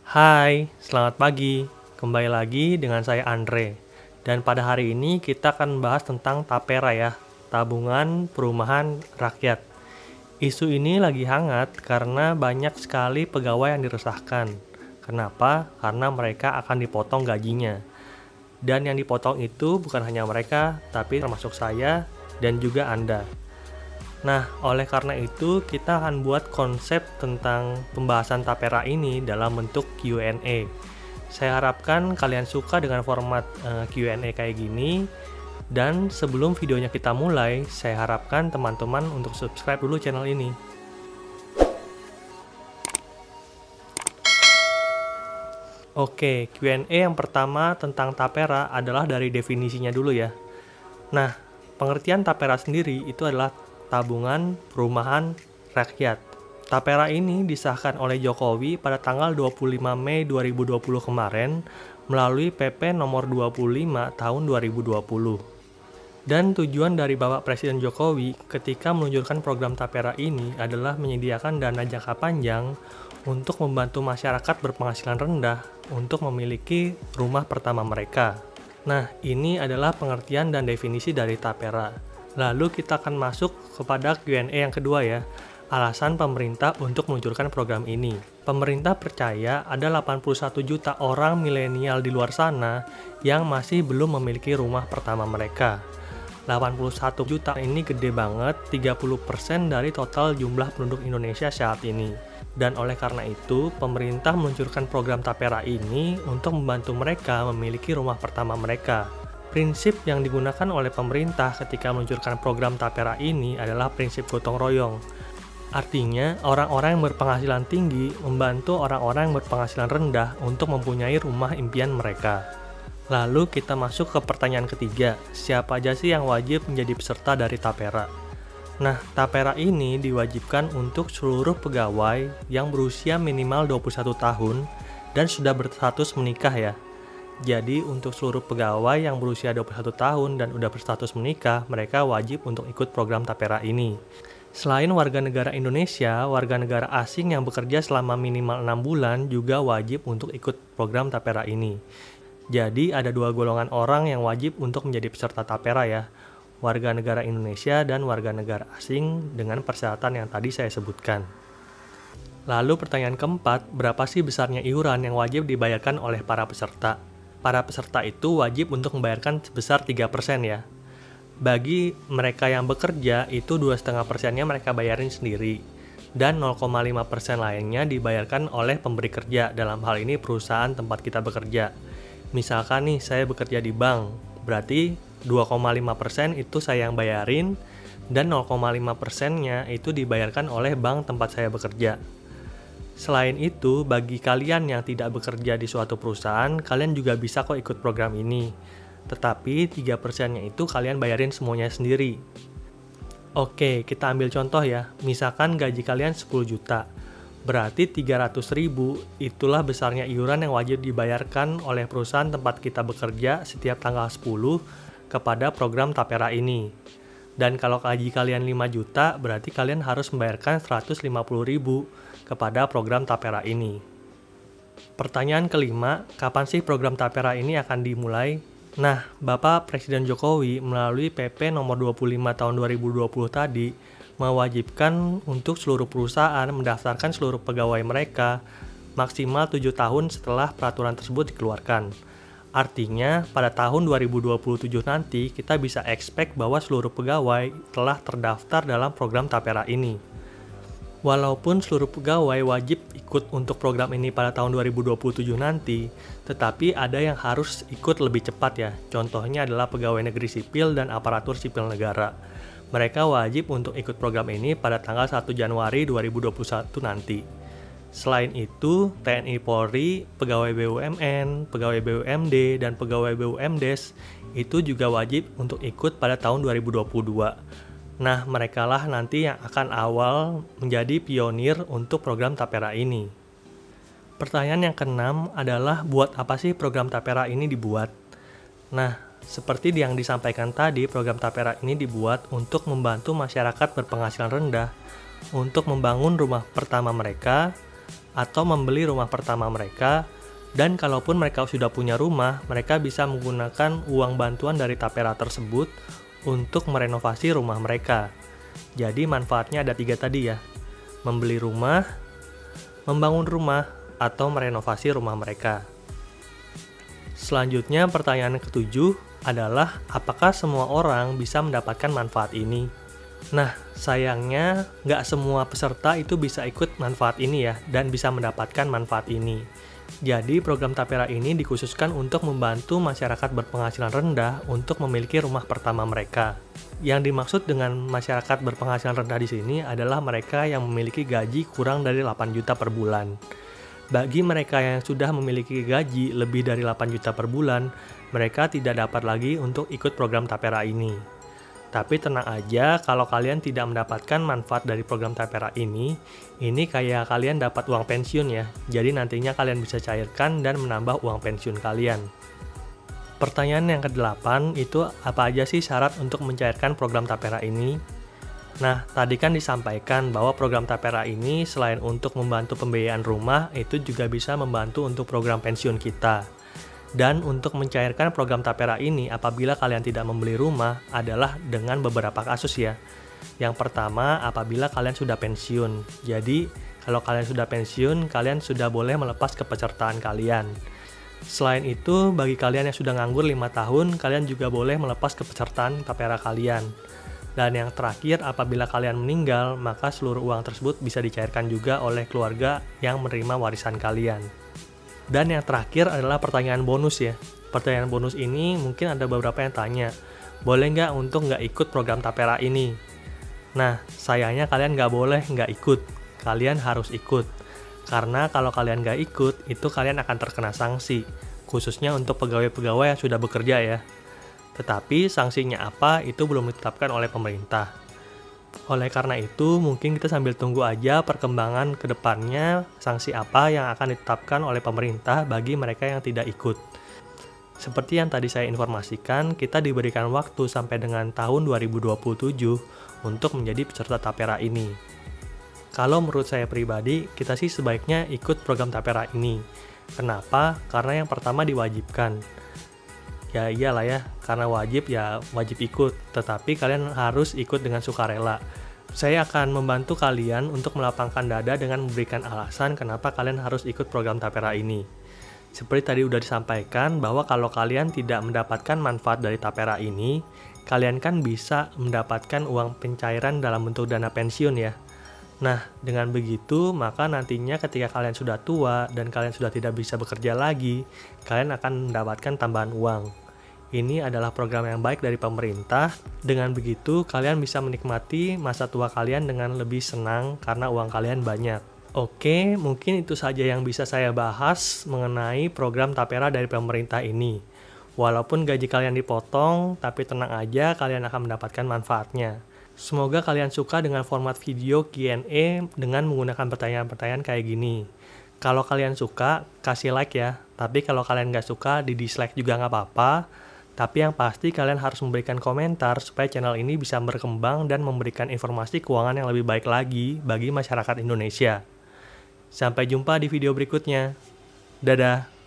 Hai, selamat pagi. Kembali lagi dengan saya Andre. Dan pada hari ini kita akan bahas tentang Tapera ya, Tabungan Perumahan Rakyat. Isu ini lagi hangat karena banyak sekali pegawai yang diresahkan. Kenapa? Karena mereka akan dipotong gajinya. Dan yang dipotong itu bukan hanya mereka, tapi termasuk saya dan juga Anda. Nah, oleh karena itu kita akan buat konsep tentang pembahasan Tapera ini dalam bentuk Q&A. Saya harapkan kalian suka dengan format Q&A kayak gini. Dan sebelum videonya kita mulai, saya harapkan teman-teman untuk subscribe dulu channel ini. Oke, Q&A yang pertama tentang Tapera adalah dari definisinya dulu ya. Nah, pengertian Tapera sendiri itu adalah Tabungan Perumahan Rakyat. Tapera ini disahkan oleh Jokowi pada tanggal 25 Mei 2020 kemarin melalui PP nomor 25 tahun 2020. Dan tujuan dari Bapak Presiden Jokowi ketika meluncurkan program Tapera ini adalah menyediakan dana jangka panjang untuk membantu masyarakat berpenghasilan rendah untuk memiliki rumah pertama mereka. Nah, ini adalah pengertian dan definisi dari Tapera. Lalu kita akan masuk kepada Q&A yang kedua ya, alasan pemerintah untuk meluncurkan program ini. Pemerintah percaya ada 81 juta orang milenial di luar sana yang masih belum memiliki rumah pertama mereka. 81 juta ini gede banget, 30% dari total jumlah penduduk Indonesia saat ini. Dan oleh karena itu, pemerintah meluncurkan program Tapera ini untuk membantu mereka memiliki rumah pertama mereka. Prinsip yang digunakan oleh pemerintah ketika meluncurkan program Tapera ini adalah prinsip gotong royong. Artinya, orang-orang yang berpenghasilan tinggi membantu orang-orang yang berpenghasilan rendah untuk mempunyai rumah impian mereka. Lalu kita masuk ke pertanyaan ketiga, siapa aja sih yang wajib menjadi peserta dari Tapera? Nah, Tapera ini diwajibkan untuk seluruh pegawai yang berusia minimal 21 tahun dan sudah berstatus menikah ya. Jadi untuk seluruh pegawai yang berusia 21 tahun dan udah berstatus menikah, mereka wajib untuk ikut program Tapera ini. Selain warga negara Indonesia, warga negara asing yang bekerja selama minimal 6 bulan juga wajib untuk ikut program Tapera ini. Jadi ada dua golongan orang yang wajib untuk menjadi peserta Tapera ya, warga negara Indonesia dan warga negara asing dengan persyaratan yang tadi saya sebutkan. Lalu pertanyaan keempat, berapa sih besarnya iuran yang wajib dibayarkan oleh para peserta? Para peserta itu wajib untuk membayarkan sebesar 3% ya. Bagi mereka yang bekerja, itu 2,5%-nya mereka bayarin sendiri. Dan 0,5% lainnya dibayarkan oleh pemberi kerja, dalam hal ini perusahaan tempat kita bekerja. Misalkan nih, saya bekerja di bank, berarti 2,5% itu saya yang bayarin, dan 0,5%-nya itu dibayarkan oleh bank tempat saya bekerja. Selain itu, bagi kalian yang tidak bekerja di suatu perusahaan, kalian juga bisa kok ikut program ini. Tetapi 3%-nya itu kalian bayarin semuanya sendiri. Oke, kita ambil contoh ya. Misalkan gaji kalian 10 juta. Berarti 300.000 itulah besarnya iuran yang wajib dibayarkan oleh perusahaan tempat kita bekerja setiap tanggal 10 kepada program Tapera ini. Dan kalau gaji kalian 5 juta, berarti kalian harus membayarkan 150.000 kepada program Tapera ini. Pertanyaan kelima, kapan sih program Tapera ini akan dimulai? Nah, Bapak Presiden Jokowi melalui PP nomor 25 tahun 2020 tadi mewajibkan untuk seluruh perusahaan mendaftarkan seluruh pegawai mereka maksimal 7 tahun setelah peraturan tersebut dikeluarkan. Artinya, pada tahun 2027 nanti kita bisa expect bahwa seluruh pegawai telah terdaftar dalam program Tapera ini. Walaupun seluruh pegawai wajib ikut untuk program ini pada tahun 2027 nanti, tetapi ada yang harus ikut lebih cepat ya. Contohnya adalah pegawai negeri sipil dan aparatur sipil negara. Mereka wajib untuk ikut program ini pada tanggal 1 Januari 2021 nanti. Selain itu, TNI Polri, pegawai BUMN, pegawai BUMD, dan pegawai BUMDes itu juga wajib untuk ikut pada tahun 2022. Nah, merekalah nanti yang akan awal menjadi pionir untuk program Tapera ini. Pertanyaan yang keenam adalah buat apa sih program Tapera ini dibuat? Nah, seperti yang disampaikan tadi, program Tapera ini dibuat untuk membantu masyarakat berpenghasilan rendah untuk membangun rumah pertama mereka atau membeli rumah pertama mereka, dan kalaupun mereka sudah punya rumah, mereka bisa menggunakan uang bantuan dari Tapera tersebut untuk merenovasi rumah mereka. Jadi manfaatnya ada 3 tadi ya, membeli rumah, membangun rumah, atau merenovasi rumah mereka. Selanjutnya pertanyaan ke-7 adalah apakah semua orang bisa mendapatkan manfaat ini? Nah, sayangnya nggak semua peserta itu bisa ikut manfaat ini ya, dan bisa mendapatkan manfaat ini. Jadi program Tapera ini dikhususkan untuk membantu masyarakat berpenghasilan rendah untuk memiliki rumah pertama mereka. Yang dimaksud dengan masyarakat berpenghasilan rendah di sini adalah mereka yang memiliki gaji kurang dari 8 juta per bulan. Bagi mereka yang sudah memiliki gaji lebih dari 8 juta per bulan, mereka tidak dapat lagi untuk ikut program Tapera ini. Tapi tenang aja, kalau kalian tidak mendapatkan manfaat dari program Tapera ini kayak kalian dapat uang pensiun ya. Jadi nantinya kalian bisa cairkan dan menambah uang pensiun kalian. Pertanyaan yang ke-8 itu apa aja sih syarat untuk mencairkan program Tapera ini? Nah, tadi kan disampaikan bahwa program Tapera ini selain untuk membantu pembiayaan rumah, itu juga bisa membantu untuk program pensiun kita. Dan untuk mencairkan program Tapera ini apabila kalian tidak membeli rumah adalah dengan beberapa kasus ya. Yang pertama, apabila kalian sudah pensiun. Jadi, kalau kalian sudah pensiun, kalian sudah boleh melepas kepesertaan kalian. Selain itu, bagi kalian yang sudah nganggur 5 tahun, kalian juga boleh melepas kepesertaan Tapera kalian. Dan yang terakhir, apabila kalian meninggal, maka seluruh uang tersebut bisa dicairkan juga oleh keluarga yang menerima warisan kalian. Dan yang terakhir adalah pertanyaan bonus ya. Pertanyaan bonus ini mungkin ada beberapa yang tanya, boleh nggak untuk nggak ikut program Tapera ini? Nah, sayangnya kalian nggak boleh nggak ikut. Kalian harus ikut. Karena kalau kalian nggak ikut, itu kalian akan terkena sanksi. Khususnya untuk pegawai-pegawai yang sudah bekerja ya. Tetapi sanksinya apa itu belum ditetapkan oleh pemerintah. Oleh karena itu, mungkin kita sambil tunggu aja perkembangan ke depannya sanksi apa yang akan ditetapkan oleh pemerintah bagi mereka yang tidak ikut. Seperti yang tadi saya informasikan, kita diberikan waktu sampai dengan tahun 2027 untuk menjadi peserta Tapera ini. Kalau menurut saya pribadi, kita sih sebaiknya ikut program Tapera ini. Kenapa? Karena yang pertama diwajibkan. Ya iyalah ya, karena wajib ya wajib ikut, tetapi kalian harus ikut dengan sukarela. Saya akan membantu kalian untuk melapangkan dada dengan memberikan alasan kenapa kalian harus ikut program Tapera ini. Seperti tadi udah disampaikan bahwa kalau kalian tidak mendapatkan manfaat dari Tapera ini, kalian kan bisa mendapatkan uang pencairan dalam bentuk dana pensiun ya. Nah, dengan begitu, maka nantinya ketika kalian sudah tua dan kalian sudah tidak bisa bekerja lagi, kalian akan mendapatkan tambahan uang. Ini adalah program yang baik dari pemerintah. Dengan begitu, kalian bisa menikmati masa tua kalian dengan lebih senang karena uang kalian banyak. Oke, mungkin itu saja yang bisa saya bahas mengenai program Tapera dari pemerintah ini. Walaupun gaji kalian dipotong, tapi tenang aja kalian akan mendapatkan manfaatnya. Semoga kalian suka dengan format video Q&A dengan menggunakan pertanyaan-pertanyaan kayak gini. Kalau kalian suka, kasih like ya. Tapi kalau kalian nggak suka, di dislike juga nggak apa-apa. Tapi yang pasti kalian harus memberikan komentar supaya channel ini bisa berkembang dan memberikan informasi keuangan yang lebih baik lagi bagi masyarakat Indonesia. Sampai jumpa di video berikutnya. Dadah!